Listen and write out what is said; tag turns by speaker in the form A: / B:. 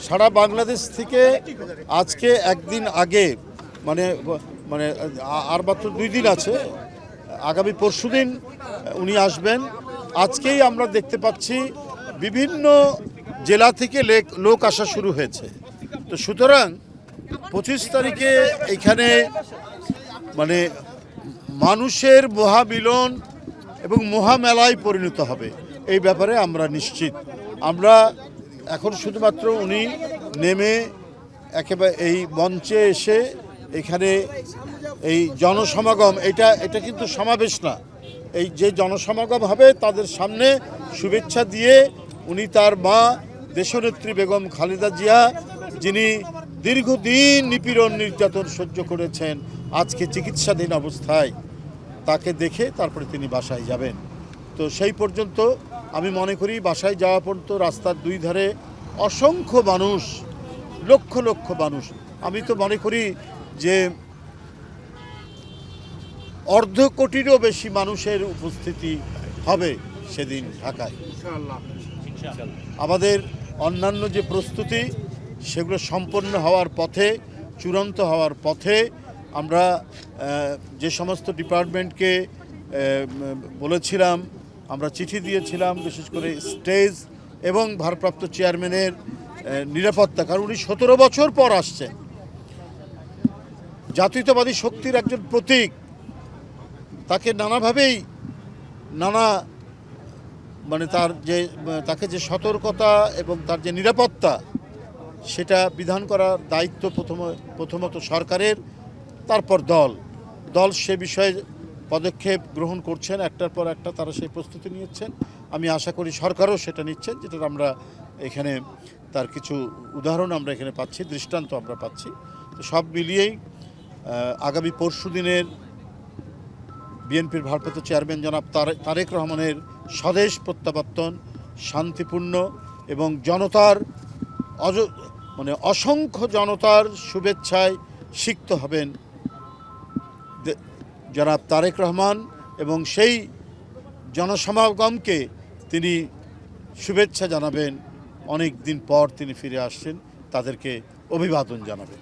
A: সারা বাংলাদেশ থেকে আজকে একদিন আগে মানে মানে আর মাত্র 2 দিন আছে, আগামী পরশুদিন উনি আসবেন। আজকেই আমরা দেখতে পাচ্ছি বিভিন্ন জেলা থেকে লোক আসা শুরু হয়েছে। তো সুতরাং 25 তারিখে এখানে মানে মানুষের মহামিলন এবং মহামেলায় পরিণত হবে, এই ব্যাপারে আমরা নিশ্চিত। আমরা এখন শুধুমাত্র উনি নেমে একেবারে এই মঞ্চে এসে এখানে এই জনসমাগম, এটা কিন্তু সমাবেশ না, এই যে জনসমাগম হবে তাদের সামনে শুভেচ্ছা দিয়ে উনি তার মা দেশনেত্রী বেগম খালেদা জিয়া, যিনি দীর্ঘদিন নিপীড়ন নির্যাতন সহ্য করেছেন, আজকে চিকিৎসাধীন অবস্থায়, তাকে দেখে তারপরে তিনি বাসায় যাবেন। তো সেই পর্যন্ত আমি মনে করি বাসায় যাওয়া পর্যন্ত রাস্তার 2 ধারে অসংখ্য মানুষ, লক্ষ লক্ষ মানুষ, আমি তো মনে করি যে 1/2 কোটিরও বেশি মানুষের উপস্থিতি হবে সেদিন ঢাকায়। আমাদের অন্যান্য যে প্রস্তুতি সেগুলো সম্পন্ন হওয়ার পথে, চূড়ান্ত হওয়ার পথে। আমরা যে সমস্ত ডিপার্টমেন্টকে বলেছিলাম, আমরা চিঠি দিয়েছিলাম, বিশেষ করে স্টেজ এবং ভারপ্রাপ্ত চেয়ারম্যানের নিরাপত্তা, কারণ উনি 17 বছর পর আসছেন, জাতীয়তাবাদী শক্তির একজন প্রতীক, তাকে নানাভাবেই তাকে যে সতর্কতা এবং তার যে নিরাপত্তা, সেটা বিধান করার দায়িত্ব প্রথমত সরকারের, তারপর দল সে বিষয়ে পদক্ষেপ গ্রহণ করছেন, একটার পর একটা তারা সেই প্রস্তুতি নিচ্ছেন। আমি আশা করি সরকারও সেটা নিচ্ছেন, যেটা আমরা এখানে তার কিছু উদাহরণ আমরা এখানে পাচ্ছি, দৃষ্টান্ত আমরা পাচ্ছি। তো সব মিলিয়েই আগামী পরশুদিনের বিএনপির ভারপ্রাপ্ত চেয়ারম্যান জনাব তারেক রহমানের স্বদেশ প্রত্যাবর্তন শান্তিপূর্ণ এবং জনতার অসংখ্য জনতার শুভেচ্ছায় সিক্ত হবেন জনাব তারেক রহমান, এবং সেই জনসমাগমকে তিনি শুভেচ্ছা জানাবেন। অনেক দিন পর তিনি ফিরে আসছেন, তাদেরকে অভিবাদন জানাবেন।